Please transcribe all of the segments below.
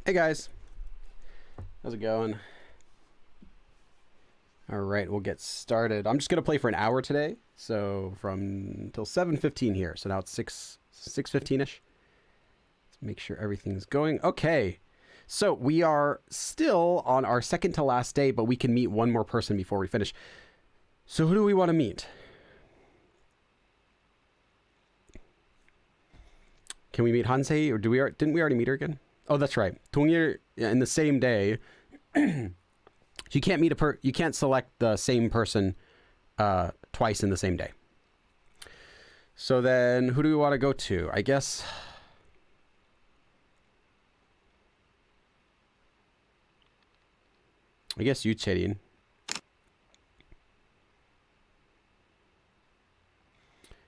Hey guys, how's it going? All right, we'll get started. I'm just gonna play for an hour today, so from till 7:15 here. So now it's 6:15ish. Let's make sure everything's going okay. So we are still on our second to last day, but we can meet one more person before we finish. So who do we want to meet? Can we meet Hansei, or didn't we already meet her again? Oh, that's right. 동일 in the same day. You can't meet you can't select the same person twice in the same day. So then who do we want to go to? I guess Yucherin.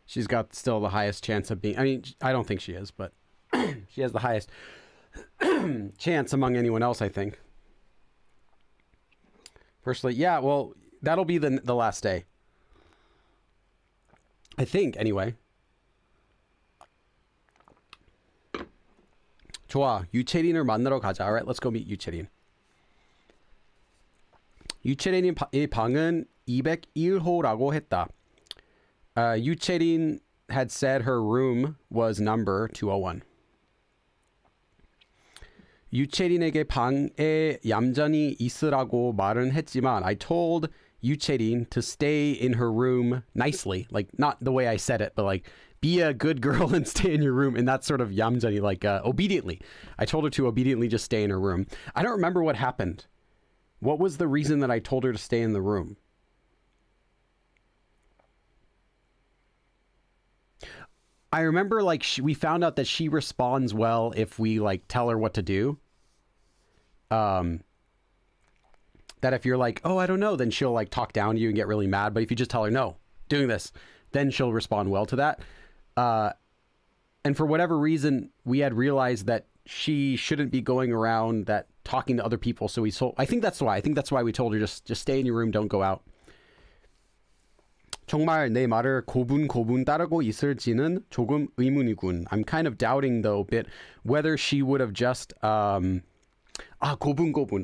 She's got still the highest chance of being, I mean, I don't think she is, but she has the highest chance among anyone else, I think. Personally, yeah, well, that'll be the last day. I think, anyway. 좋아, 유채린을 만나러 가자. Alright, let's go meet 유채린. 유채린의 방은 201호라고 했다. 유채린 had said her room was number 201. 유채린에게 방에 얌전히 있으라고 말은 했지만 I told 유채린 to stay in her room nicely, like not the way I said it, but like be a good girl and stay in your room, and that's sort of 얌전히, like obediently. I told her to obediently just stay in her room. I don't remember what happened. What was the reason that I told her to stay in the room? I remember like we found out that she responds well if we like tell her what to do. That if you're like, oh, I don't know, then she'll like talk down to you and get really mad. But if you just tell her, no, doing this, then she'll respond well to that. And for whatever reason, we had realized that she shouldn't be going around that talking to other people. So I think that's why we told her just stay in your room, don't go out. 정말 내 말을 고분고분 따르고 있을지는 조금 의문이군. I'm kind of doubting though a bit whether she would have just 고분고분.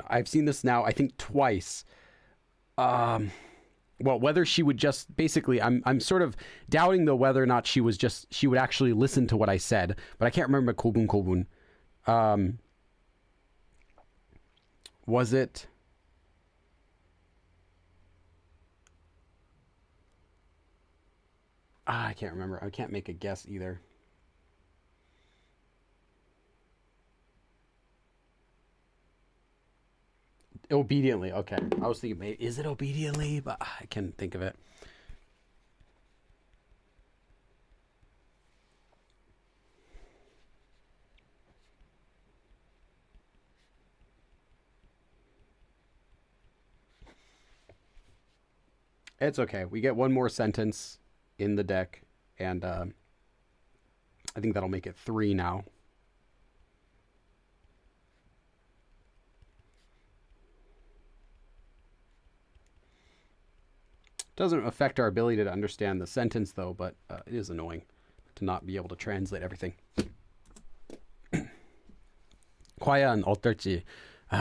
I've seen this now I think twice. Well, whether she would just basically I'm sort of doubting though whether or not she would actually listen to what I said, but I can't remember 고분고분. Was it I can't remember. I can't make a guess either. Obediently. Okay. I was thinking, maybe, is it obediently? But I can't think of it. It's okay. We get one more sentence in the deck, and I think that'll make it 3 now. Doesn't affect our ability to understand the sentence though, but it is annoying to not be able to translate everything. 과연 어떨지.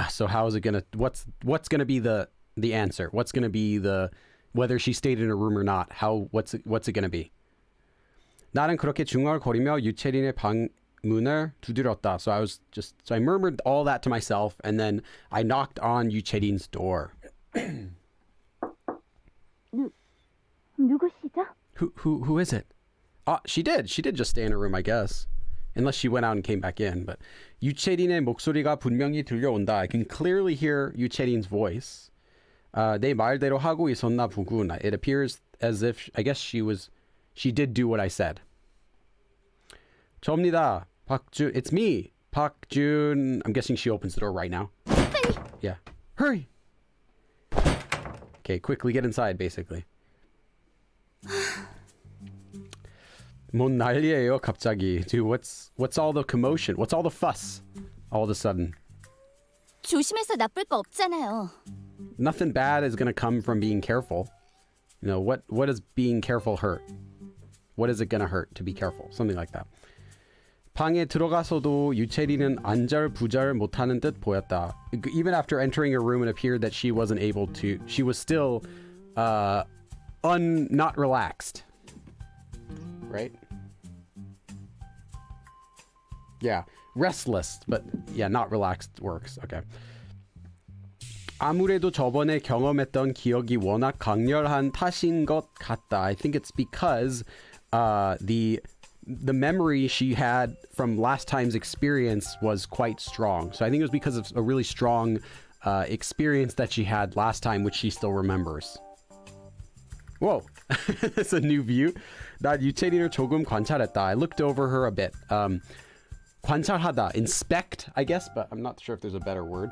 So how is it gonna, what's gonna be the answer? What's gonna be the whether she stayed in her room or not? What's it gonna be? 나는 그렇게 중얼거리며 유채린의 방 문을 두드렸다. So I murmured all that to myself, and then I knocked on 유채린's door. 누구시죠? Who is it? She did just stay in her room, I guess. Unless she went out and came back in. But 유채린의 목소리가 분명히 들려온다. I can clearly hear 유채린's voice. 내 말대로 하고 있었나 보군. It appears as if, I guess she did do what I said. 저입니다. 박준, it's me. 박준. I'm guessing she opens the door right now. Yeah. Hurry. Okay, quickly get inside, basically. 뭔 난리예요, 갑자기. Dude, what's all the commotion? What's all the fuss? All of a sudden. 조심해서 나쁠 거 없잖아요. Nothing bad is going to come from being careful. You know, what does being careful hurt? What is it going to hurt to be careful? Something like that. 방에 들어가서도 유채리는 안절부절 못하는 듯 보였다. Even after entering a room, it appeared that she wasn't able to. She was still not relaxed. Right? Yeah, restless, but yeah, not relaxed works. Okay. 아무래도 저번에 경험했던 기억이 워낙 강렬한 탓인 것 같다. I think it's because the memory she had from last time's experience was quite strong. So I think it was because of a really strong experience that she had last time, which she still remembers. Whoa, that's a new view. 나 유채리를 조금 관찰했다. I looked over her a bit. 관찰하다, inspect, I guess, but I'm not sure if there's a better word.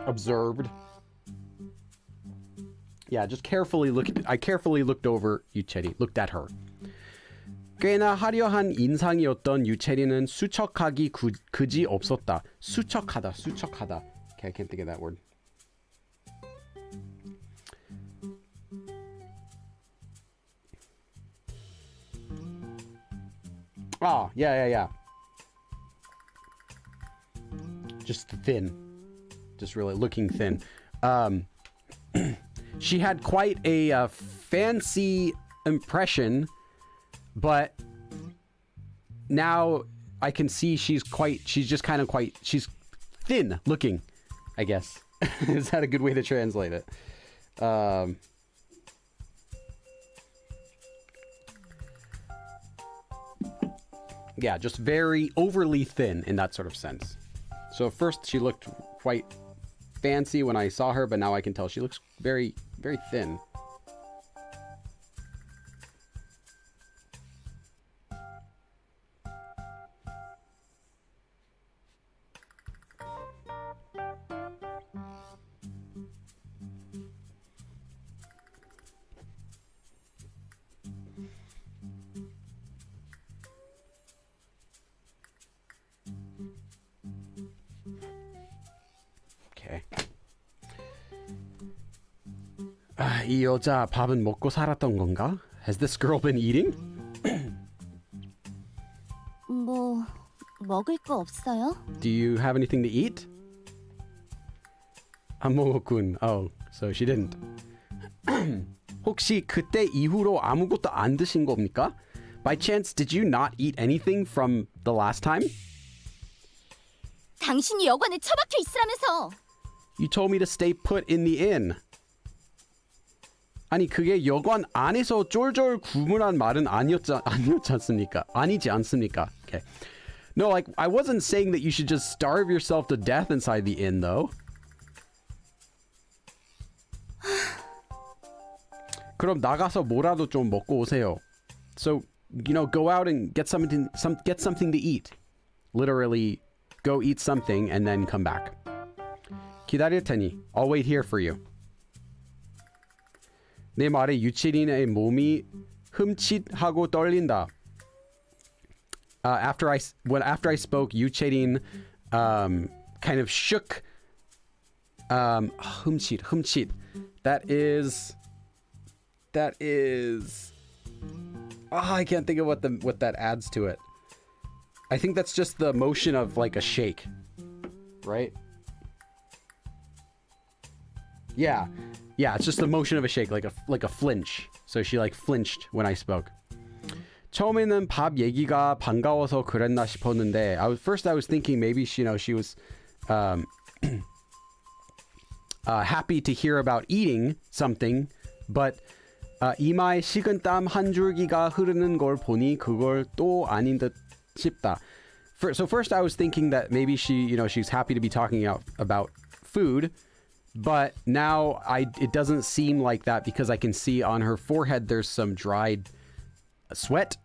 Observed. Yeah, just carefully I carefully looked over 유채리, looked at her. 꽤나 화려한 인상이었던 유채리는 수척하기 그지 없었다. 수척하다. Okay, I can't think of that word. Oh, yeah. Just thin. Just really looking thin. She had quite a fancy impression, but now I can see she's thin looking, I guess. Is that a good way to translate it? Yeah, just very overly thin in that sort of sense. So first she looked quite fancy when I saw her, but now I can tell she looks very, very thin. Okay. 이 여자 밥은 먹고 살았던 건가? Has this girl been eating? 뭐 먹을 거 없어요? Do you have anything to eat? 안 먹었군. Oh, so she didn't. 혹시 그때 이후로 아무것도 안 드신 겁니까? By chance, did you not eat anything from the last time? 당신이 여관에 처박혀 있으라면서. You told me to stay put in the inn. 아니 그게 여관 안에서 쫄쫄 구문한 말은 아니지 않습니까? Okay. No, like I wasn't saying that you should just starve yourself to death inside the inn, though. 그럼 나가서 뭐라도 좀 먹고 오세요. So, go out and get something to eat. Literally, go eat something and then come back. 기다릴 테니. I'll wait here for you. 내 말에 유치린의 몸이 흠칫하고 떨린다. After I spoke, 유치린 kind of shook. 흠칫. That is. I can't think of what that adds to it. I think that's just the motion of like a shake, right? Yeah, it's just the motion of a shake, like a flinch. So she like flinched when I spoke. 처음에는 밥 얘기가 반가워서 그랬나 싶었는데, I was thinking maybe she was happy to hear about eating something, but 이마에 식은땀 한 줄기가 흐르는 걸 보니 그걸 또 아닌 듯 싶다. So first I was thinking that maybe she's happy to be talking about food, but now it doesn't seem like that because I can see on her forehead there's some dried sweat.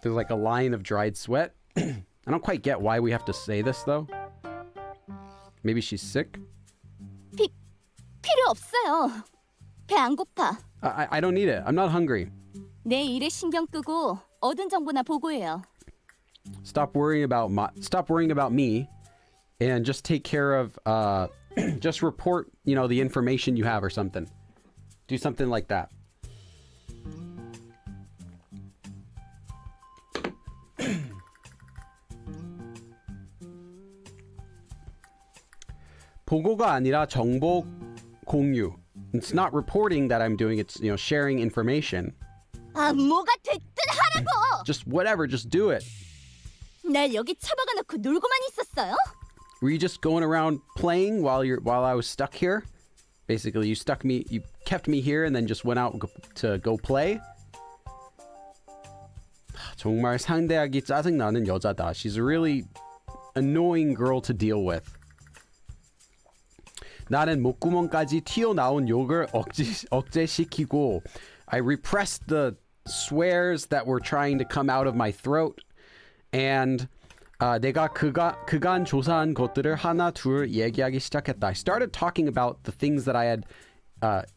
There's like a line of dried sweat. I don't quite get why we have to say this though. Maybe she's sick? 필요 없어요. 배 안 고파. I don't need it. I'm not hungry. 내 일에 신경 끄고 얻은 정보나 보고해요. Stop worrying about me and just take care of just report, the information you have or something. Do something like that. 보고가 아니라 정보 공유. It's not reporting that I'm doing, it's, you know, sharing information. 아, 뭐가 됐든 하라고! Just whatever, just do it. 날 여기 처박아 놓고 놀고만 있었어요? Were you just going around playing while I was stuck here? Basically, you kept me here and then just went out to go play? 정말 상대하기 짜증나는 여자다. She's a really annoying girl to deal with. 나는 목구멍까지 튀어나온 욕을 억제시키고 I repressed the swears that were trying to come out of my throat and 내가 그간 조사한 것들을 하나 둘 얘기하기 시작했다. I started talking about the things that I had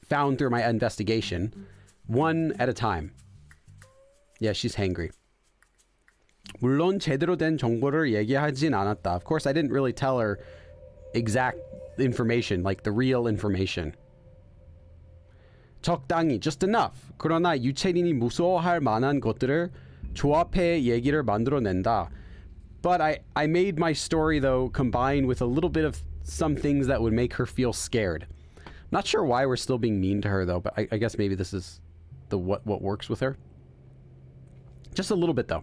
found through my investigation one at a time. Yeah, she's hangry. 물론 제대로 된 정보를 얘기하진 않았다. Of course, I didn't really tell her exact information, like the real information. 적당히, just enough. 그러나 유채린이 무서워할 만한 것들을 조합해 얘기를 만들어낸다. But I made my story, though, combine with a little bit of some things that would make her feel scared. Not sure why we're still being mean to her, though, but I guess maybe this is the what works with her. Just a little bit, though.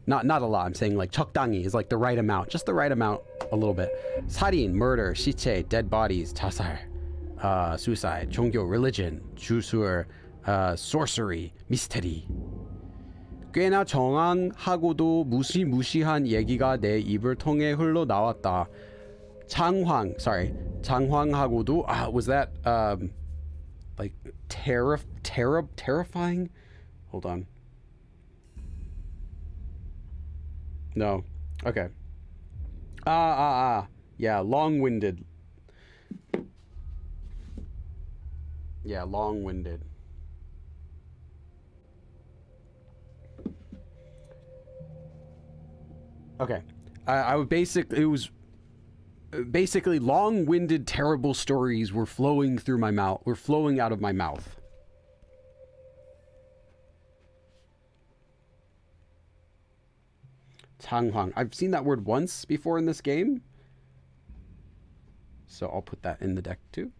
Not a lot. I'm saying like 적당히 is like the right amount. Just the right amount, a little bit. 살인, murder, 시체, dead bodies, 자살, suicide, 종교, religion, 주술, sorcery, mystery. 꽤나 정황하고도 무시무시한 얘기가 내 입을 통해 흘러나왔다. 장황하고도 was that like terrifying? Hold on. No. Okay. Yeah, long-winded. Yeah, long-winded. Okay. I would basically, it was basically long-winded, terrible stories were flowing through my mouth, were flowing out of my mouth. 장황. I've seen that word once before in this game. So I'll put that in the deck too.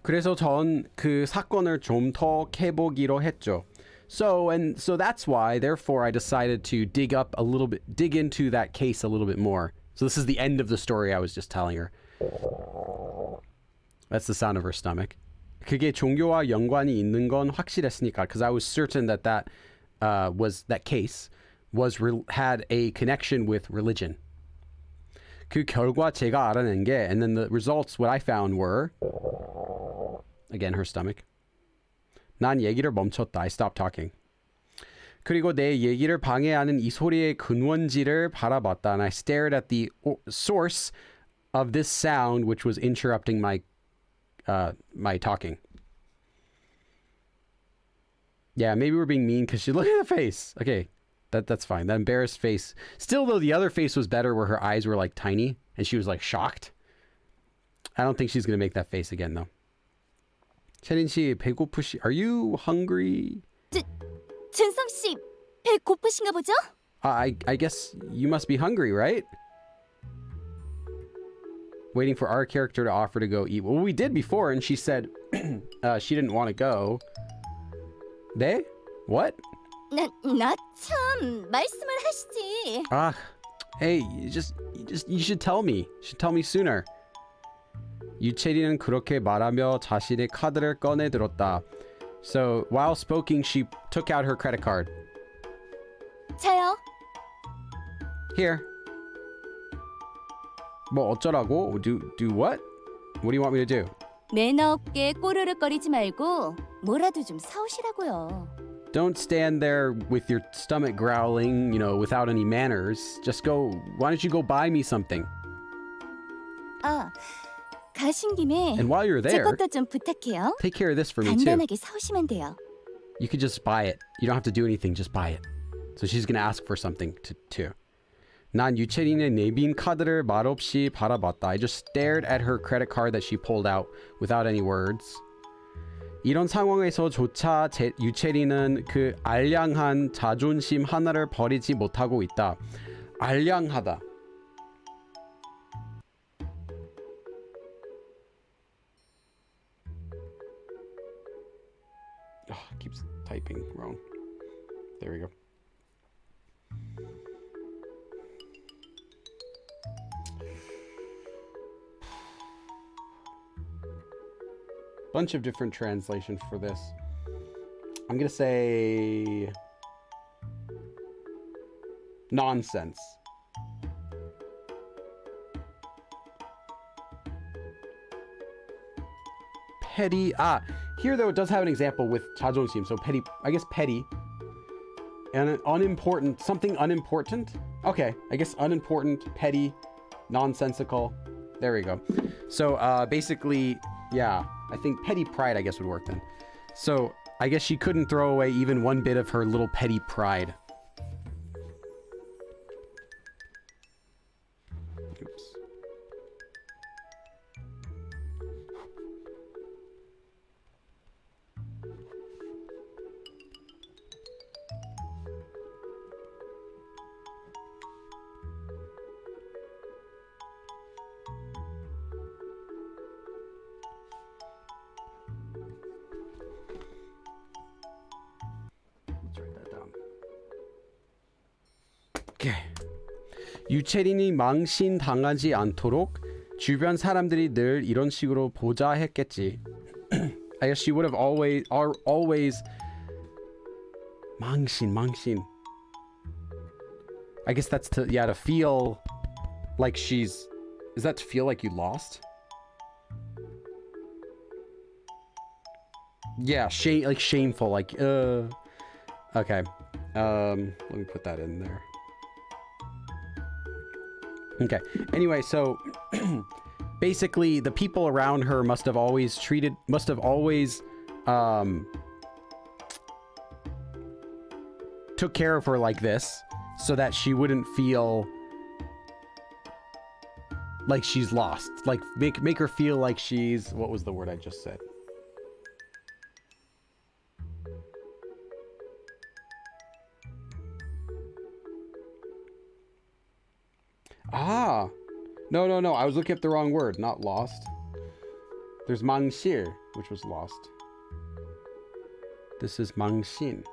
그래서 전 그 사건을 좀 더 캐보기로 했죠. So that's why, therefore, I decided to dig into that case a little bit more. So this is the end of the story I was just telling her. That's the sound of her stomach. 그게 종교와 연관이 있는 건 확실했으니까, because I was certain that that case had a connection with religion. 그 결과 제가 알아낸 게, and then the results, what I found were, again, her stomach. 난 얘기를 멈췄다. I stopped talking. 그리고 내 얘기를 방해하는 이 소리의 근원지를 바라봤다. And I stared at the source of this sound, which was interrupting my talking. Yeah, maybe we're being mean because look at the face. Okay, that's fine. That embarrassed face. Still, though, the other face was better, where her eyes were like tiny and she was like shocked. I don't think she's gonna make that face again, though. 채린 씨, 배고프시? Are you hungry? 준성 씨, 배 고프신가 보죠? I guess you must be hungry, right? Waiting for our character to offer to go eat. Well, we did before, and she said she didn't want to go. 네? What? 나 참 말씀을 하시지. Hey, you should tell me. You should tell me sooner. 유채리는 그렇게 말하며 자신의 카드를 꺼내 들었다. So while speaking, she took out her credit card. 자요. Here. 뭐 어쩌라고? Do what? What do you want me to do? 매너 없게 꼬르륵거리지 말고 뭐라도 좀 사오시라고요. Don't stand there with your stomach growling, without any manners. Just go. Why don't you go buy me something? 가신 김에 And while you're 제 there, 것도 좀 부탁해요. take care of this for me too. 간단하게 사오시면 돼요. You could just buy it. You don't have to do anything, just buy it. So she's gonna ask for something too. 난 유채린의 내빈 카드를 말없이 바라봤다. I just stared at her credit card that she pulled out without any words. 이런 상황에서조차 유채린은 그 알량한 자존심 하나를 버리지 못하고 있다. 알량하다. Keeps typing wrong. There we go. Bunch of different translations for this. I'm gonna say nonsense. Petty. Here though it does have an example with 자존심. So petty, I guess petty. And unimportant, something unimportant. Okay, I guess unimportant, petty, nonsensical. There we go. So basically, yeah, I think petty pride I guess would work then. So I guess she couldn't throw away even one bit of her little petty pride. Oops. Okay. 유채린이 망신당하지 않도록 주변 사람들이 늘 이런 식으로 보자 했겠지. I guess she would have always 망신. I guess that's to feel like is that to feel like you lost? Yeah, shameful, okay. Let me put that in there. Okay. Anyway, so basically the people around her must have always took care of her like this so that she wouldn't feel like she's lost. Like make her feel like she's, what was the word I just said? No. I was looking up the wrong word. Not lost. There's 망실, which was lost. This is 망신.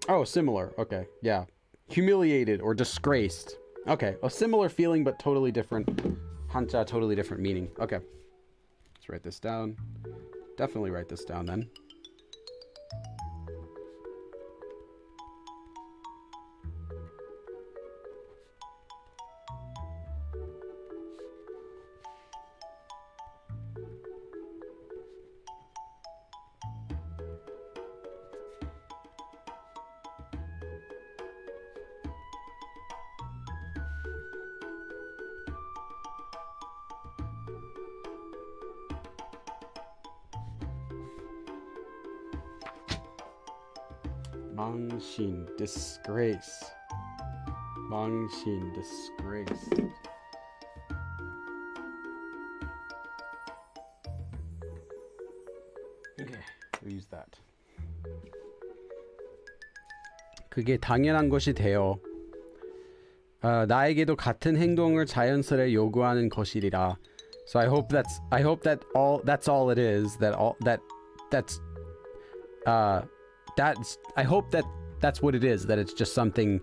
Oh, similar. Okay, yeah. Humiliated or disgraced. Okay, a similar feeling, but totally different. 한자, totally different meaning. Okay. Let's write this down. Definitely write this down then. 망신, disgrace. 망신, disgrace. Okay, we'll use that. 그게 당연한 것이 되어 나에게도 같은 행동을 자연스레 요구하는 것이리라. So I hope that's all it is. I hope that's what it is, that it's just something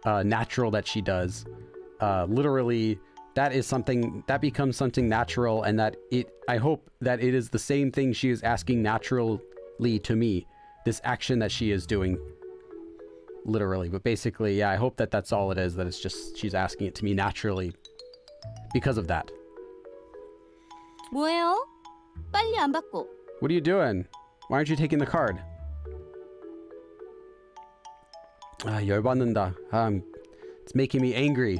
natural that she does. Literally, that becomes something natural, and I hope that it is the same thing she is asking naturally to me, this action that she is doing. Literally, but basically, yeah, I hope that that's all it is, that it's just she's asking it to me naturally because of that. 뭐예요? 빨리 안 받고. What are you doing? Why aren't you taking the card? 아, 열받는다. It's making me angry.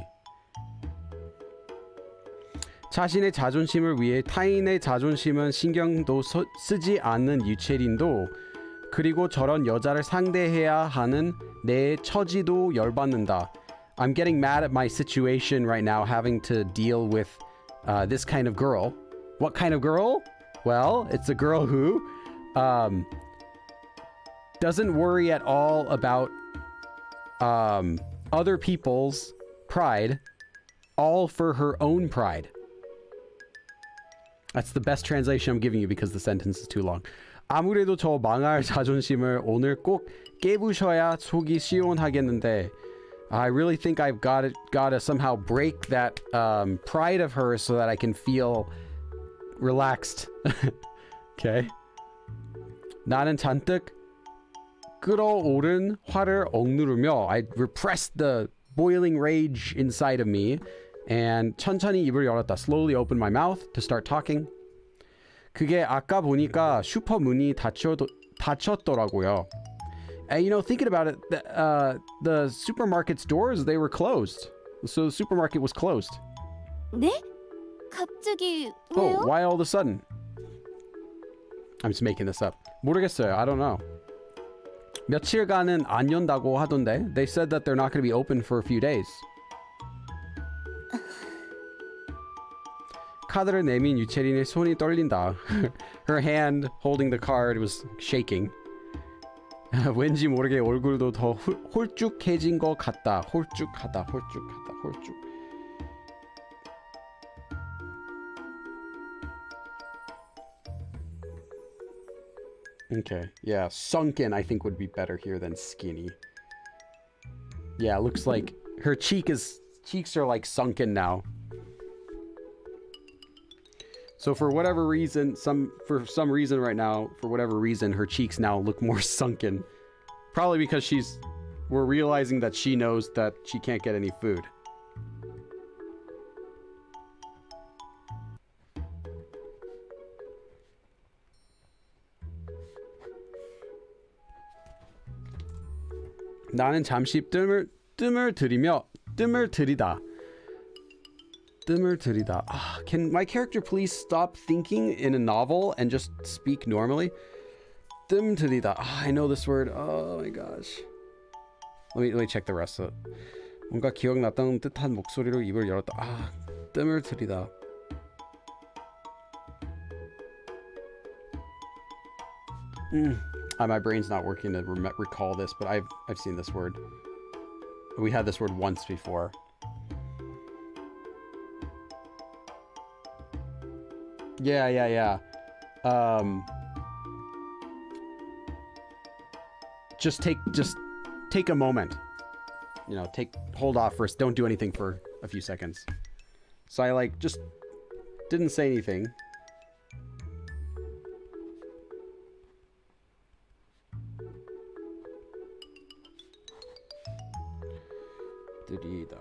자신의 자존심을 위해 타인의 자존심은 신경도 쓰지 않는 유채린도 그리고 저런 여자를 상대해야 하는 내 처지도 열받는다. I'm getting mad at my situation right now having to deal with this kind of girl. What kind of girl? Well, it's a girl who doesn't worry at all about other people's pride, all for her own pride. That's the best translation I'm giving you because the sentence is too long. 아무래도 저 망할 자존심을 오늘 꼭 깨부셔야 속이 시원하겠는데 I really think I've gotta somehow break that pride of hers so that I can feel relaxed. Okay. 나는 잔뜩 끓어오른 화를 억누르며 I repressed the boiling rage inside of me and 천천히 입을 열었다. Slowly opened my mouth to start talking. 그게 아까 보니까 슈퍼 문이 닫혔더라고요. And you know, thinking about it, the supermarket's doors, they were closed. So the supermarket was closed. 네? 갑자기 Oh, 왜요? why all of a sudden? I'm just making this up. 모르겠어요. I don't know. 며칠간은 안 연다고 하던데. They said that they're not going to be open for a few days. 카드를 내민 유채린의 손이 떨린다. Her hand holding the card was shaking. 왠지 모르게 얼굴도 더 홀쭉해진 것 같다. 홀쭉하다. Okay, yeah, sunken I think would be better here than skinny. Yeah, it looks like her cheeks are like sunken now. So for whatever reason, for some reason right now, for whatever reason, her cheeks now look more sunken. Probably because we're realizing that she knows that she can't get any food. 나는 잠시 뜸을 들이다. Can my character please stop thinking in a novel and just speak normally? 뜸 들이다. I know this word. Oh my gosh. Let me check the rest of it. 뭔가 기억났다는 듯한 목소리로 입을 열었다. 뜸을 들이다. My brain's not working to recall this, but I've seen this word. We had this word once before. Yeah. Just take a moment. You know, hold off first. Don't do anything for a few seconds. So I just didn't say anything. 들이다.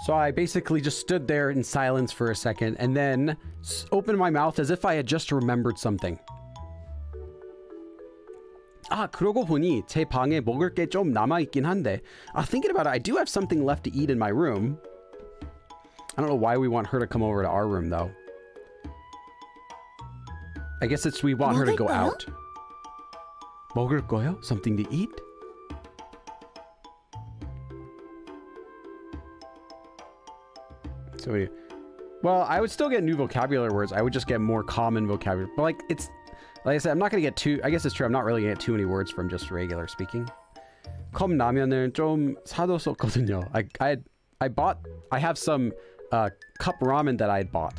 So I basically just stood there in silence for a second and then opened my mouth as if I had just remembered something. 그러고 보니 제 방에 먹을 게 좀 남아있긴 한데. Thinking about it, I do have something left to eat in my room. I don't know why we want her to come over to our room though. I guess we want her to go out. 먹을 거요? Something to eat? Well, I would still get new vocabulary words. I would just get more common vocabulary. But like I said, I'm not gonna get I guess it's true. I'm not really gonna get too many words from just regular speaking. 컵라면을 좀 사뒀었거든요. I have some cup ramen that I had bought.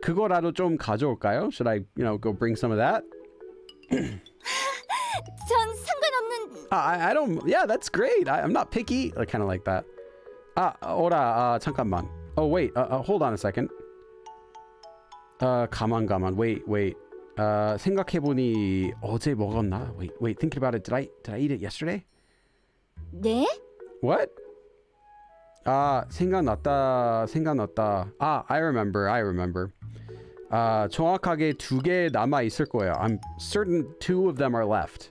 그거라도 좀 가져올까요? Should I, go bring some of that? 전 상관없는. I don't. Yeah, that's great. I'm not picky. I kind of like that. 오라. 잠깐만. Oh wait, hold on a second. 가만. Wait. 생각해보니 어제 먹었나? Wait. Thinking about it, did I eat it yesterday? 네? What? 생각났다. I remember. 정확하게 2개 남아 있을 거예요. I'm certain 2 of them are left.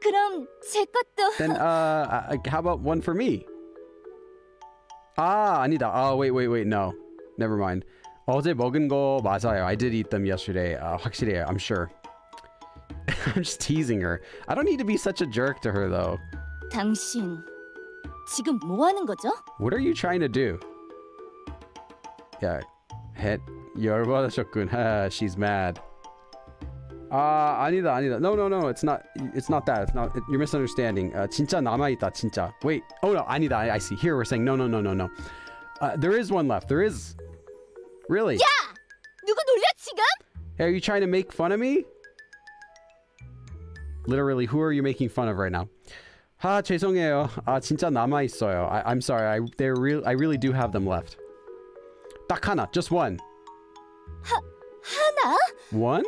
그럼 제 것도. Then how about one for me? 아니다. Wait. No. Never mind. 어제 먹은 거 맞아요. I did eat them yesterday. 확실해요. I'm sure. I'm just teasing her. I don't need to be such a jerk to her though. 당신 지금 뭐 하는 거죠? What are you trying to do? Yeah. 열받으셨군. She's mad. 아니다. No. It's not that. It's not. You're misunderstanding. 진짜 남아있다. 진짜. Wait. Oh no. 아니다. I see. Here we're saying no. There is one left. There is. Really? 야! 누구 놀려 지금? Hey, are you trying to make fun of me? Literally, who are you making fun of right now? 죄송해요. 진짜 남아 있어요. I'm sorry. I really do have them left. 딱 하나. Just one. 하나? One?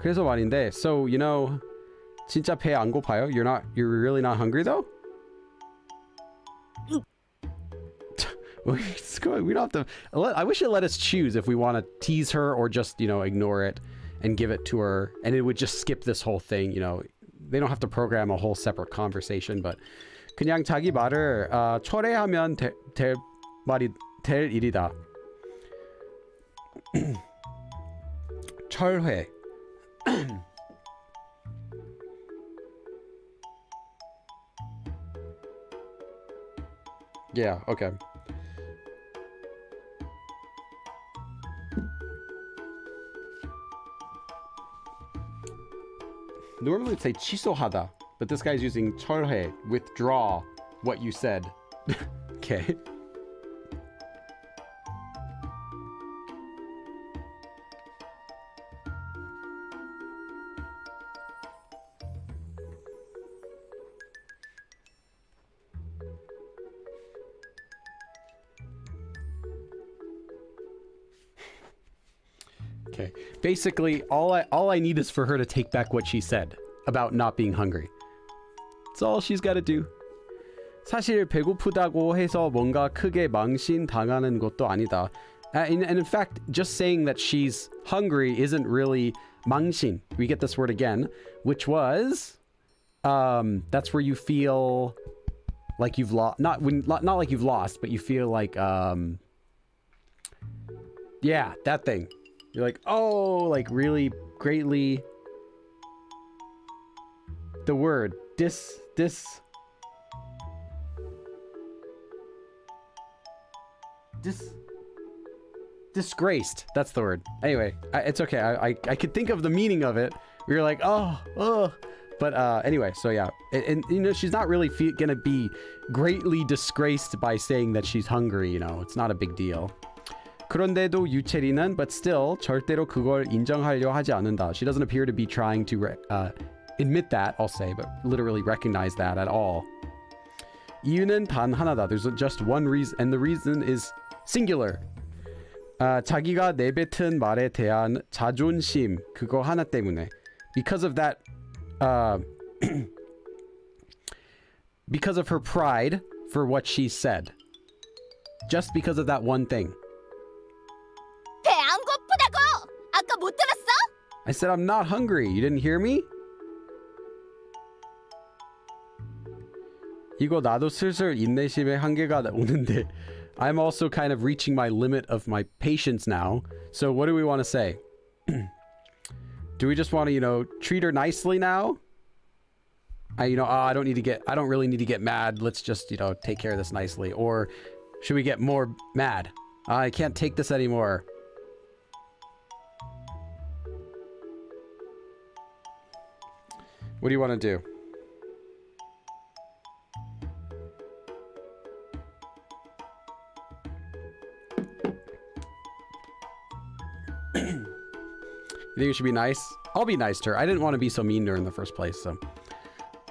그래서 말인데. So, you know, 진짜 배 안 고파요? You're really not hungry though? We don't have to. I wish it let us choose if we want to tease her or just, you know, ignore it and give it to her, and it would just skip this whole thing. You know, they don't have to program a whole separate conversation, but 그냥 자기 말을 철회하면 될 일이다. 철회. Yeah. Okay. Normally it'd say 취소하다, but this guy's using 철회, withdraw what you said. Okay. Okay. Basically, all I need is for her to take back what she said about not being hungry. That's all she's got to do. 사실 배고프다고 해서 뭔가 크게 망신 당하는 것도 아니다. And in fact, just saying that she's hungry isn't really 망신. We get this word again, which was that's where you feel like you've lost, not like you've lost, but you feel like yeah, that thing. You're like, oh, like really greatly. The word disgraced. That's the word. Anyway, it's okay. I could think of the meaning of it. We were like, oh. But anyway, so yeah, and you know, she's not really gonna be greatly disgraced by saying that she's hungry. You know, it's not a big deal. 그런데도 유채리는 but still 절대로 그걸 인정하려 하지 않는다. She doesn't appear to be trying to admit that, I'll say, but literally recognize that at all. 이유는 단 하나다. There's just one reason, and the reason is singular. 자기가 내뱉은 말에 대한 자존심 그거 하나 때문에. Because of that, because of her pride for what she said. Just because of that one thing. 배 안 고프다고! 아까 못 들었어? I said I'm not hungry. You didn't hear me? 이거 나도 슬슬 인내심의 한계가 오는데 I'm also kind of reaching my limit of my patience now. So what do we want to say? Do we just want to, you know, treat her nicely now? I don't really need to get mad. Let's just, you know, take care of this nicely. Or should we get more mad? I can't take this anymore. What do you want to do? You think it should be nice? I'll be nice to her. I didn't want to be so mean to her in the first place, so.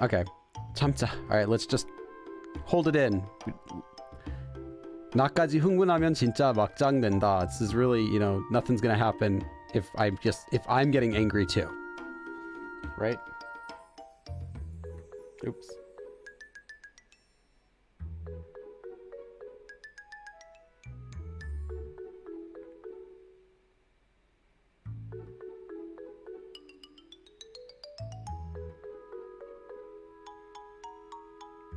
Okay. 참자. Alright, let's just hold it in. 나까지 흥분하면 진짜 막장 된다. This is really, you know, nothing's gonna happen if I'm getting angry too. Right? Oops.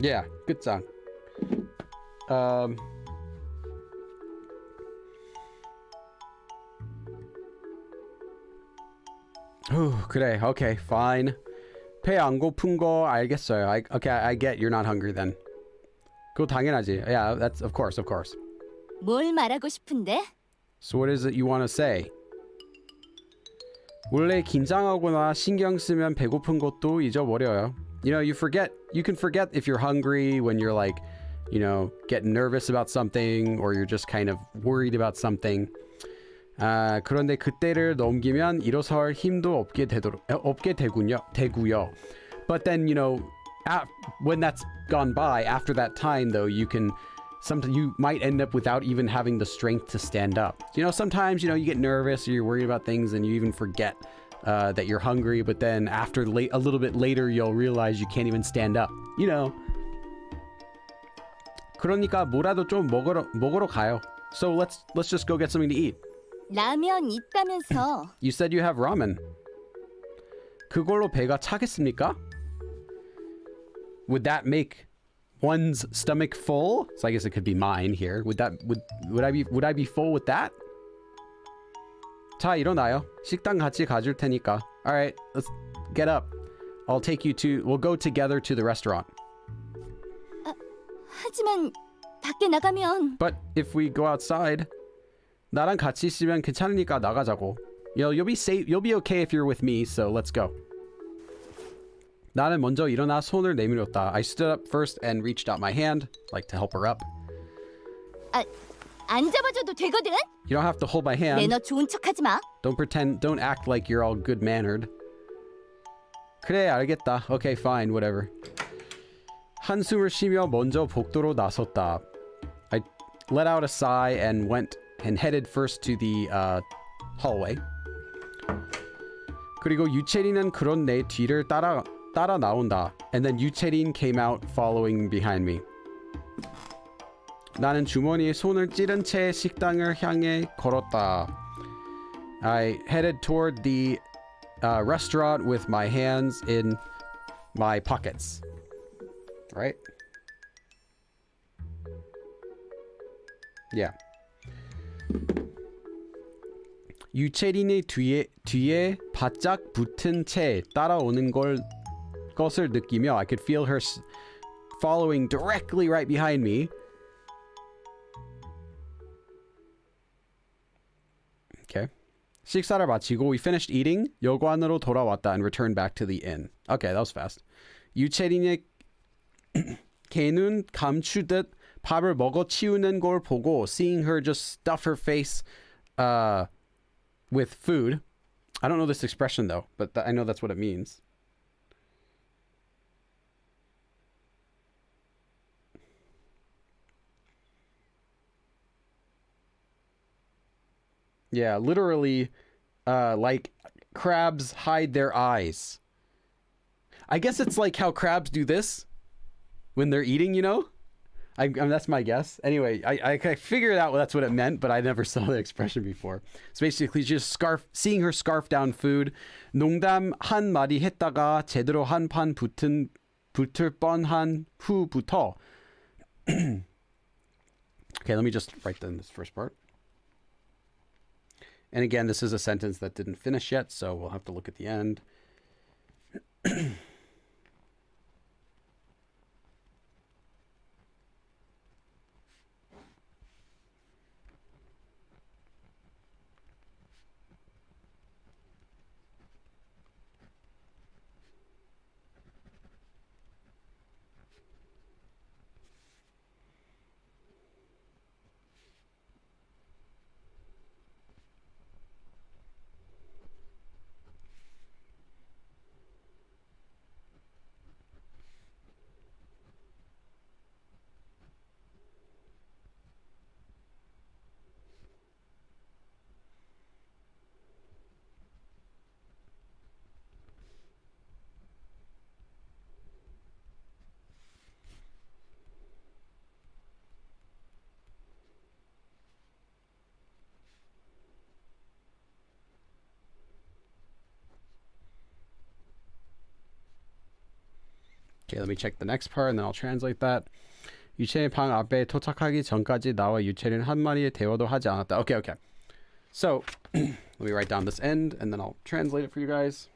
Yeah, 끝장. 그래. Okay, fine. 배 안 고픈 거 알겠어요. I get you're not hungry then. 그거 당연하지. Yeah, that's of course. 뭘 말하고 싶은데? So what is it you want to say? 원래 긴장하거나 신경 쓰면 배고픈 것도 잊어버려요. You know, you can forget if you're hungry when you're like, you know, getting nervous about something or you're just kind of worried about something. 그런데 그때를 넘기면 일어설 힘도 없게 되고요. But then, you know, when that's gone by, after that time though, you might end up without even having the strength to stand up. You know, sometimes, you know, you get nervous or you're worried about things and you even forget that you're hungry, but then after a little bit later, you'll realize you can't even stand up. You know. 그러니까 뭐라도 좀 먹으러 가요. So let's just go get something to eat. 라면 있다면서. You said you have ramen. 그걸로 배가 차겠습니까? Would that make one's stomach full? So I guess it could be mine here. Would I be full with that? 자, 일어나요. 식당 같이 가줄 테니까. All right, let's get up. We'll go together to the restaurant. 하지만 밖에 나가면. But if we go outside, 나랑 같이 있으면 괜찮으니까 나가자고. You know, you'll be safe. You'll be okay if you're with me. So let's go. 나는 먼저 일어나 손을 내밀었다. I stood up first and reached out my hand, like to help her up. 안 잡아줘도 되거든. You don't have to hold my hand. 매너 좋은 척하지 마. Don't act like you're all good-mannered. 그래, 알겠다. Okay, fine, whatever. 한숨을 쉬며 먼저 복도로 나섰다. I let out a sigh and went and headed first to the hallway. 그리고 유채린은 그런 내 뒤를 따라 나온다. And then 유채린 came out following behind me. 나는 주머니에 손을 찌른 채 식당을 향해 걸었다. I headed toward the restaurant with my hands in my pockets. Right? Yeah. 유채린의 뒤에 바짝 붙은 채 따라오는 것을 느끼며 I could feel her following directly right behind me. Okay. 식사를 마치고 we finished eating. 여관으로 돌아왔다 and returned back to the inn. Okay, that was fast. 유채린의 개눈 감추듯 밥을 먹어 치우는 걸 보고 seeing her just stuff her face with food. I don't know this expression though, but I know that's what it means. Yeah, literally, like crabs hide their eyes. I guess it's like how crabs do this when they're eating, you know? I mean, that's my guess. Anyway, I figured out that's what it meant, but I never saw the expression before. So basically, just seeing her scarf down food. 농담 한 마디 했다가 제대로 한 판 붙을 뻔한 후부터. Okay, let me just write down this first part. And again, this is a sentence that didn't finish yet, so we'll have to look at the end. Okay, let me check the next part and then I'll translate that. 유채린 방 앞에 도착하기 전까지 나와 유채린 한 마리의 대화도 하지 않았다. Okay, okay. So, let me write down this end and then I'll translate it for you guys.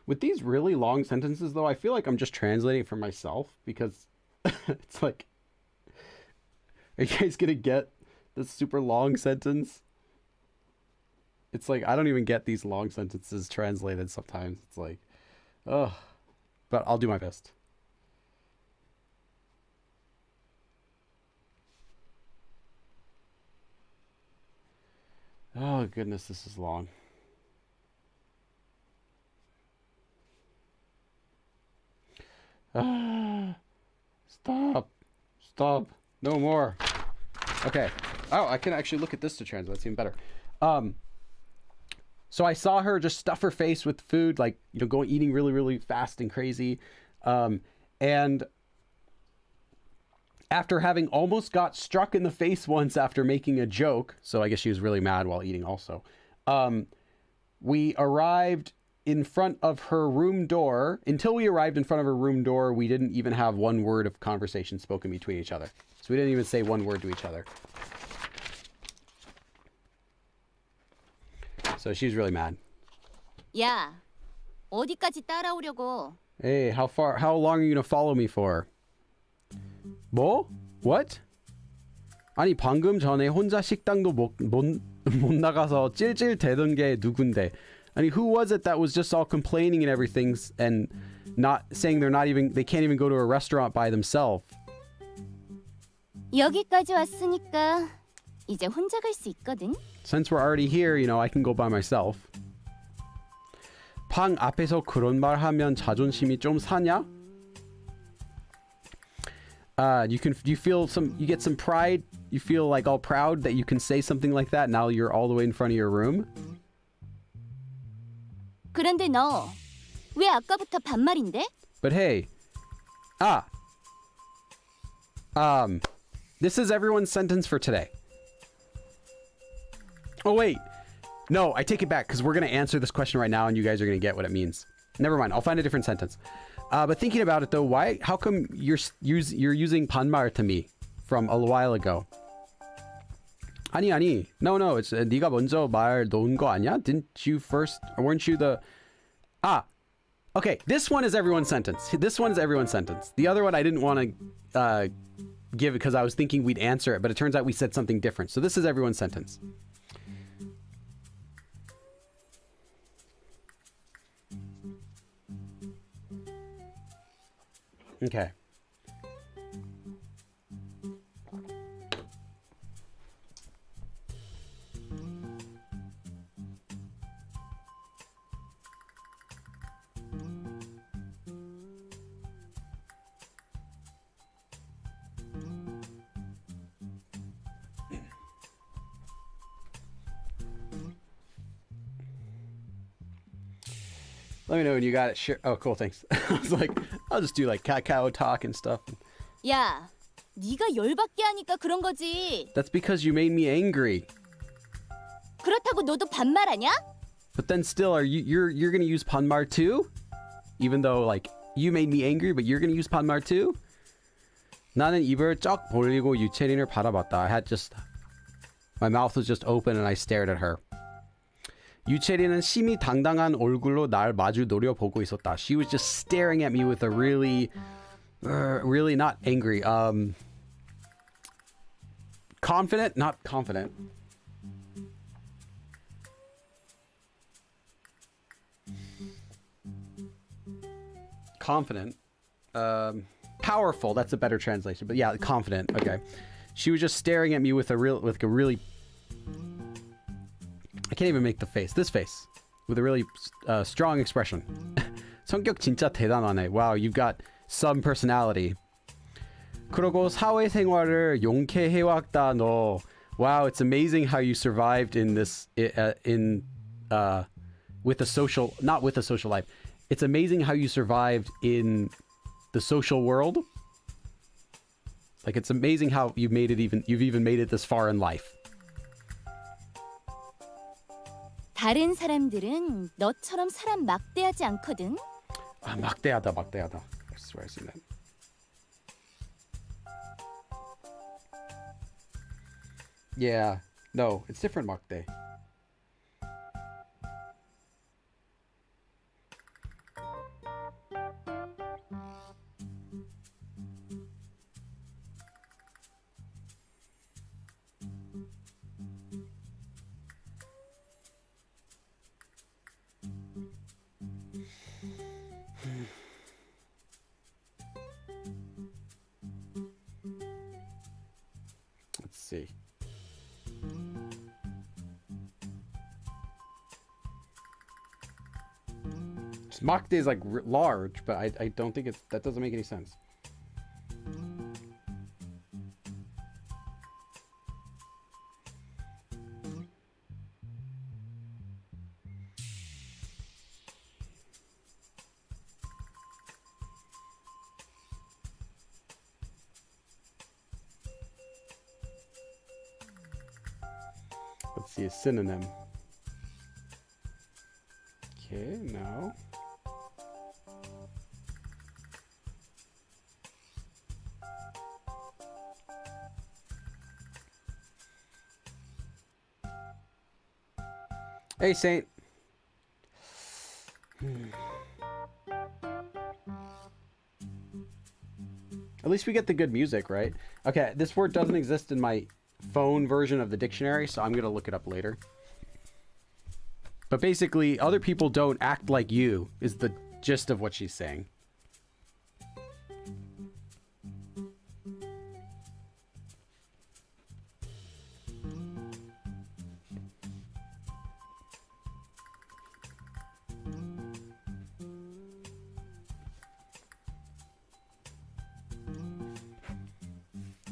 With these really long sentences, though, I feel like I'm just translating for myself because it's like, are you guys gonna get this super long sentence? It's like, I don't even get these long sentences translated sometimes. It's like, oh, but I'll do my best. Oh, goodness, this is long. Stop. No more. Okay. Oh, I can actually look at this to translate. That's even better. So I saw her just stuff her face with food, like, eating really, really fast and crazy. And after having almost got struck in the face once after making a joke, so I guess she was really mad while eating also, we arrived in front of her room door. Until we arrived in front of her room door, we didn't even have one word of conversation spoken between each other. So we didn't even say one word to each other. So she's really mad. 야, 어디까지 따라오려고? Hey, how long are you gonna follow me for? 뭐? What? 아니, 방금 전에 혼자 식당도 못 나가서 찔찔대던 게 누군데? I mean, who was it that was just all complaining and everything and not saying they can't even go to a restaurant by themselves? 여기까지 왔으니까 이제 혼자 갈 수 있거든. Since we're already here, I can go by myself. 방 앞에서 그런 말 하면 자존심이 좀 사냐? You get some pride. You feel like all proud that you can say something like that now you're all the way in front of your room. 그런데 너 왜 아까부터 반말인데? But hey, this is everyone's sentence for today. Oh wait, no, I take it back because we're gonna answer this question right now, and you guys are gonna get what it means. Never mind, I'll find a different sentence. But thinking about it though, how come you're using 반말 to me from a while ago? 아니, no, it's 네가 먼저 말 놓은 거 아니야? Didn't you first? Or weren't you the? Okay, this one is everyone's sentence. The other one I didn't want to give because I was thinking we'd answer it, but it turns out we said something different. So this is everyone's sentence. Okay. Let me know when you got it. Sure. Oh, cool. Thanks. I was like, I'll just do like cacao talk and stuff. 야, 네가 열받게 하니까 그런 거지. That's because you made me angry. 그렇다고 너도 반말하냐? But then still, you're gonna use 반말 too? Even though like you made me angry, but you're gonna use 반말 too? 나는 입을 쩍 벌리고 유채린을 바라봤다. My mouth was just open and I stared at her. 유채린은 심히 당당한 얼굴로 날 마주 노려보고 있었다. She was just staring at me with a really not angry, confident, not confident. Confident. Powerful, that's a better translation. But yeah, confident. Okay. She was just staring at me with a really I can't even make the face. This face. With a really strong expression. 성격 진짜 대단하네. Wow, you've got some personality. 그러고 사회생활을 용케 해왔다 너. Wow, it's amazing how you survived in this with a social, not with a social life. It's amazing how you survived in the social world. Like, it's amazing how you've even made it this far in life. 다른 사람들은 너처럼 사람 막대하지 않거든. 아, 막대하다. I swear I've seen that. Yeah. No, it's different 막대. Let's see. Makde is like large, but I don't think that doesn't make any sense. Let's see a synonym. Okay, no. Hey, Saint. At least we get the good music, right? Okay, this word doesn't exist in my phone version of the dictionary, so I'm going to look it up later. But basically, other people don't act like you, is the gist of what she's saying.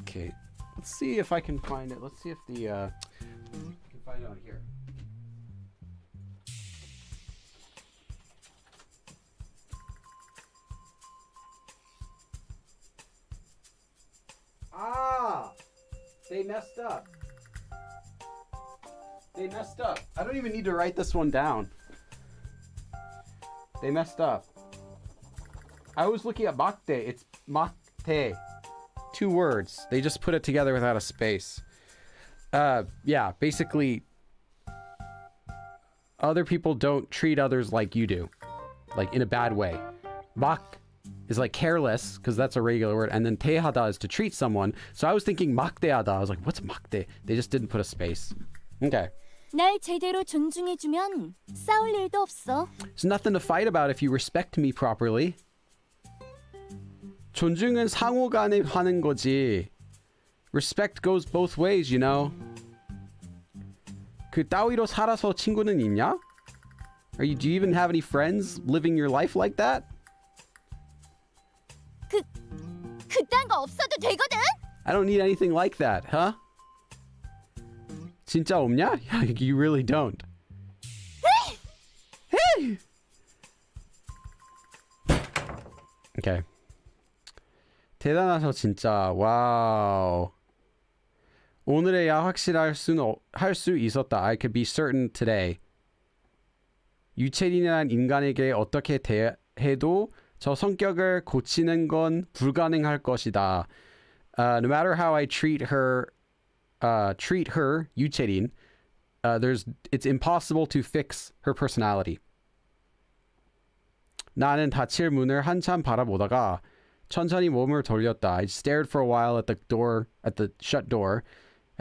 Okay, let's see if I can find it. Let's see if the I can find it on here. Ah, they messed up. They messed up. I don't even need to write this one down. They messed up. I was looking at makte. It's makte. 2 words. They just put it together without a space. Yeah, basically, other people don't treat others like you do, like in a bad way. Mak is like careless, because that's a regular word, and then tehada is to treat someone. So I was thinking mak대하다. I was like, what's mak대? They just didn't put a space. Okay. 날 제대로 존중해주면 싸울 일도 없어. There's nothing to fight about if you respect me properly. 존중은 상호간에 하는 거지. Respect goes both ways, you know. 그 따위로 살아서 친구는 있냐? Do you even have any friends living your life like that? 그딴 거 없어도 되거든. I don't need anything like that, huh? 진짜 없냐? You really don't. Hey! Okay. 대단하셔 진짜. 와우. 오늘에야 확실할 수 있었다. I could be certain today. 유채린이란 인간에게 어떻게 대해도 저 성격을 고치는 건 불가능할 것이다. No matter how I treat her, 유채린, it's impossible to fix her personality. 나는 닫힐 문을 한참 바라보다가 천천히 몸을 돌렸다. I stared for a while at the shut door,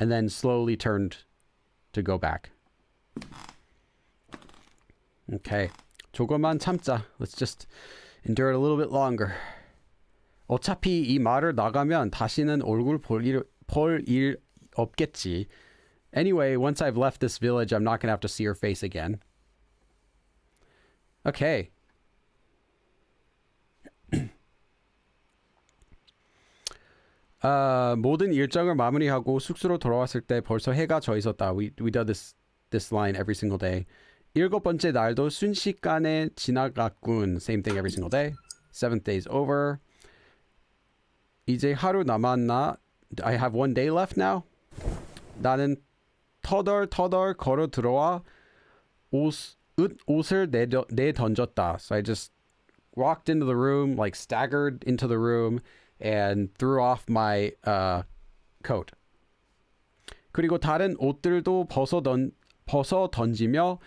and then slowly turned to go back. Okay. 조금만 참자. Let's just endure it a little bit longer. 어차피 이 말을 나가면 다시는 얼굴 볼 일 없겠지. Anyway, once I've left this village, I'm not going to have to see her face again. Okay. 모든 일정을 마무리하고 숙소로 돌아왔을 때 벌써 해가 져 있었다. We do this line every single day. 7번째 날도 순식간에 지나갔군. Same thing every single day. 7th day's over. 이제 하루 남았나? I have one day left now. 나는 터덜터덜 걸어 들어와 옷을 내던졌다. So I just walked into the room, like staggered into the room and threw off my coat. 그리고 다른 옷들도 벗어 던지며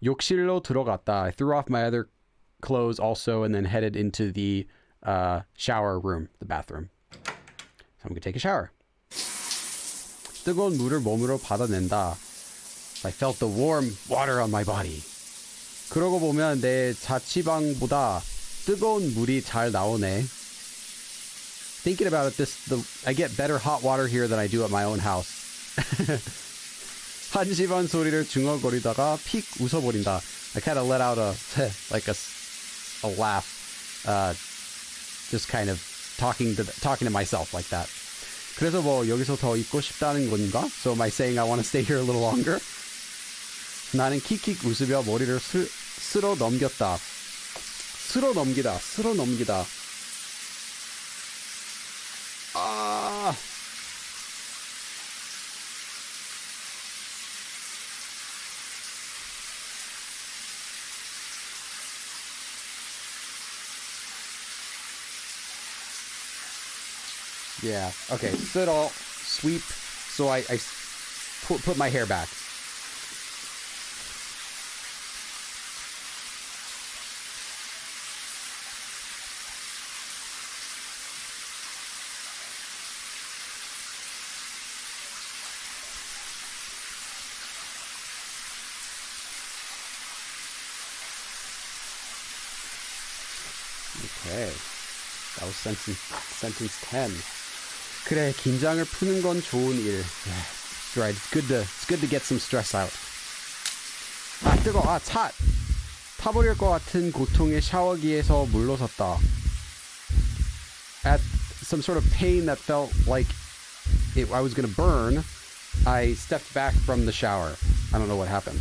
욕실로 들어갔다. I threw off my other clothes also and then headed into the shower room, the bathroom. So I'm going to take a shower. 뜨거운 물을 몸으로 받아낸다. I felt the warm water on my body. 그러고 보면 내 자취방보다 뜨거운 물이 잘 나오네. Thinking about it, I get better hot water here than I do at my own house. 한심한 소리를 중얼거리다가 픽 웃어버린다. I kind of let out a laugh, just kind of talking to myself like that. 그래서 뭐 여기서 더 있고 싶다는 건가? So am I saying I want to stay here a little longer? 나는 킥킥 웃으며 머리를 쓸어 넘겼다. 쓸어 넘기다. 아. Yeah. Okay. 쓸어, sweep. So I put my hair back. Okay. That was sentence 10. 그래, 긴장을 푸는 건 좋은 일. That's right. It's good to get some stress out. 아, 뜨거워. 아, 타버릴 것 같은 고통의 샤워기에서 물러섰다. At some sort of pain that felt like I was going to burn, I stepped back from the shower. I don't know what happened.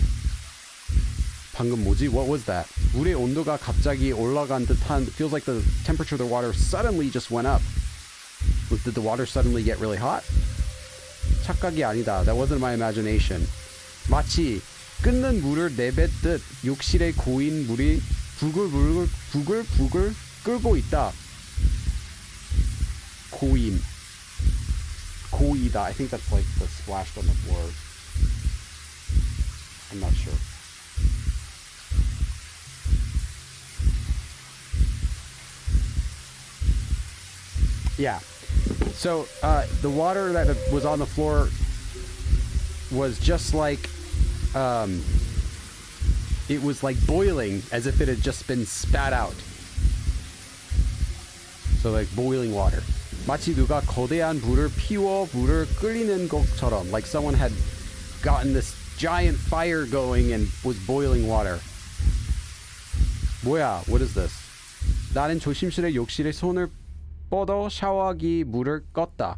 방금 뭐지? What was that? 물의 온도가 갑자기 올라간 듯한, feels like the temperature of the water suddenly just went up. Did the water suddenly get really hot? 착각이 아니다. That wasn't my imagination. 마치 끓는 물을 내뱉듯 욕실에 고인 물이 부글부글 끓고 있다. 고이다. I think that's like the splashed on the floor. I'm not sure. Yeah. So the water that was on the floor was just like it was like boiling, as if it had just been spat out. So like boiling water. 마치 누가 거대한 불을 피워 물을 끓이는 것처럼, like someone had gotten this giant fire going and was boiling water. 뭐야? What is this? 나는 조심스레 욕실에 손을 뻗어 샤워기 물을 껐다.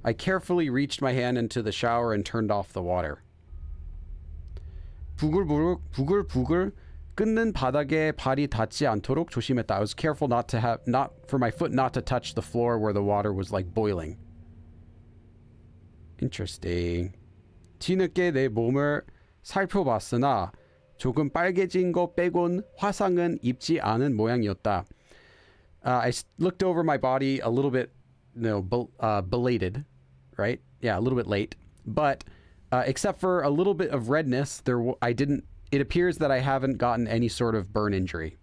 I carefully reached my hand into the shower and turned off the water. 부글부글 끓는 바닥에 발이 닿지 않도록 조심했다. I was careful not for my foot not to touch the floor where the water was like boiling. Interesting. 뒤늦게 내 몸을 살펴봤으나 조금 빨개진 거 빼곤 화상은 입지 않은 모양이었다. I looked over my body a little bit, belated, right? Yeah, a little bit late. But except for a little bit of redness, it appears that I haven't gotten any sort of burn injury.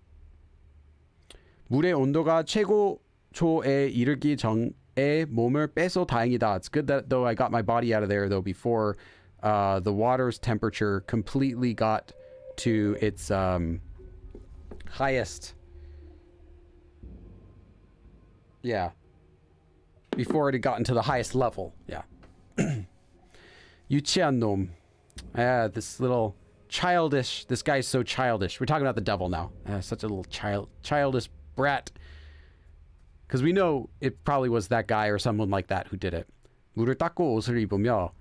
물의 온도가 최고초에 이르기 전에 몸을 빼서 다행이다. It's good that though I got my body out of there though before the water's temperature completely got to its highest. Yeah. Before it had gotten to the highest level. Yeah. 유치한 놈. Yeah, this little childish. This guy's so childish. We're talking about the devil now. Such a little childish brat. Because we know it probably was that guy or someone like that who did it. 물을 닦고 옷을 입으며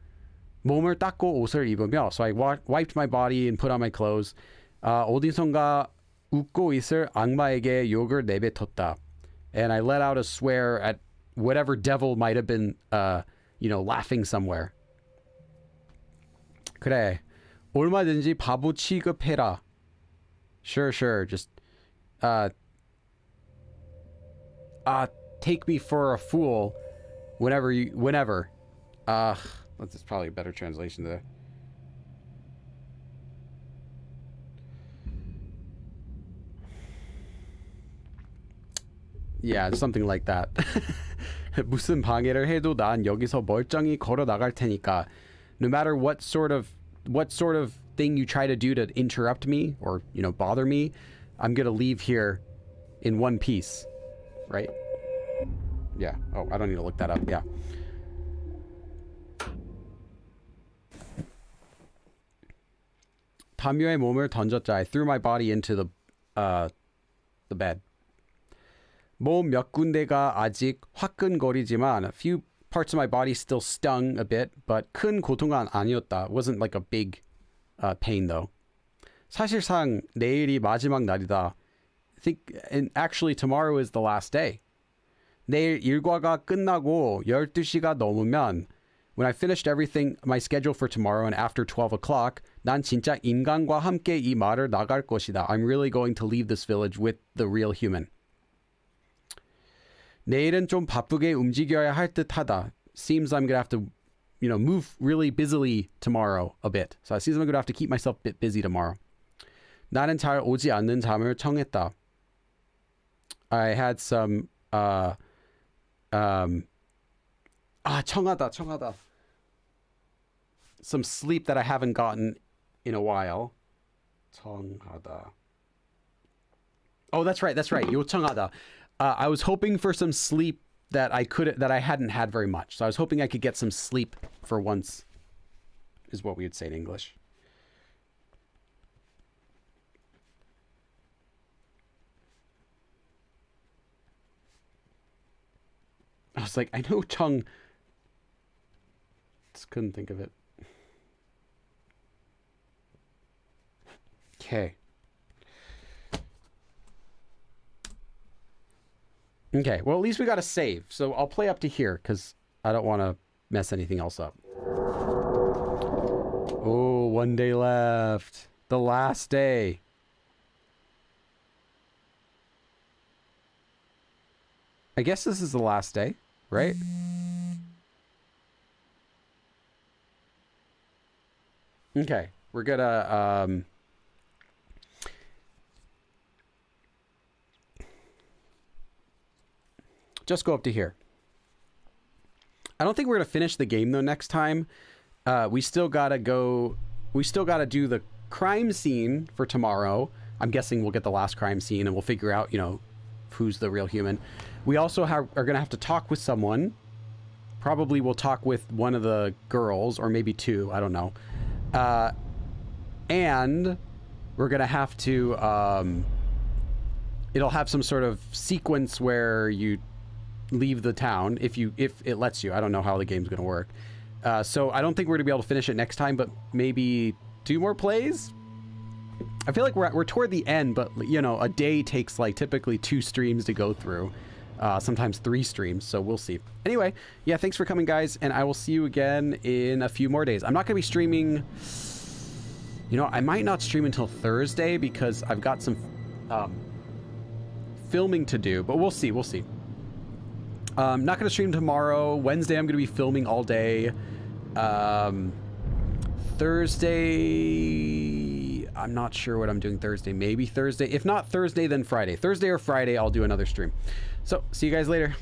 몸을 닦고 옷을 입으며. So I wiped my body and put on my clothes. 어디선가 웃고 있을 악마에게 욕을 내뱉었다. And I let out a swear at whatever devil might have been, you know, laughing somewhere. 그래. 얼마든지 바보 취급해라. Sure, sure. Just, take me for a fool whenever. That's probably a better translation there. Yeah, something like that. 무슨 방해를 해도 난 여기서 멀쩡히 걸어 나갈 테니까. No matter what sort of thing you try to do to interrupt me or, you know, bother me, I'm gonna leave here in one piece. Right? Yeah. Oh, I don't need to look that up. Yeah. 담요에 몸을 던졌자. I threw my body into the bed. 몸 몇 군데가 아직 화끈거리지만 a few parts of my body still stung a bit, but 큰 고통은 아니었다. It wasn't like a big pain though. 사실상 내일이 마지막 날이다. I think, and actually tomorrow is the last day. 내일 일과가 끝나고 12시가 넘으면 when I finished everything, my schedule for tomorrow and after 12 o'clock, 난 진짜 인간과 함께 이 마을을 나갈 것이다. I'm really going to leave this village with the real human. 내일은 좀 바쁘게 움직여야 할 듯하다. Seems I'm gonna have to, you know, move really busily tomorrow a bit. So it seems I'm gonna have to keep myself a bit busy tomorrow. 나는 잘 오지 않는 잠을 청했다. I had some 청하다. Some sleep that I haven't gotten in a while. 청하다. Oh, that's right. 요청하다. I was hoping for some sleep that I hadn't had very much. So I was hoping I could get some sleep for once, is what we would say in English. I was like, I know Chung. Just couldn't think of it. Okay. Okay, well, at least we got a save. So I'll play up to here because I don't want to mess anything else up. Oh, 1 day left. The last day. I guess this is the last day, right? Okay, we're gonna just go up to here. I don't think we're gonna finish the game though next time. We still gotta do the crime scene for tomorrow. I'm guessing we'll get the last crime scene and we'll figure out, you know, who's the real human. We also are gonna have to talk with someone. Probably we'll talk with one of the girls or maybe two, I don't know. And we're gonna have to it'll have some sort of sequence where you leave the town if it lets you. I don't know how the game's gonna work. So I don't think we're gonna be able to finish it next time, but maybe 2 more plays. I feel like we're toward the end, but you know, a day takes like typically 2 streams to go through, sometimes 3 streams, so we'll see. Anyway, yeah, thanks for coming, guys, and I will see you again in a few more days. I'm not gonna be streaming, you know, I might not stream until Thursday because I've got some filming to do, but we'll see. I'm not gonna stream tomorrow. Wednesday I'm gonna be filming all day. Thursday, I'm not sure what I'm doing Thursday. Maybe Thursday. If not Thursday, then Friday. Thursday or Friday, I'll do another stream. So, see you guys later.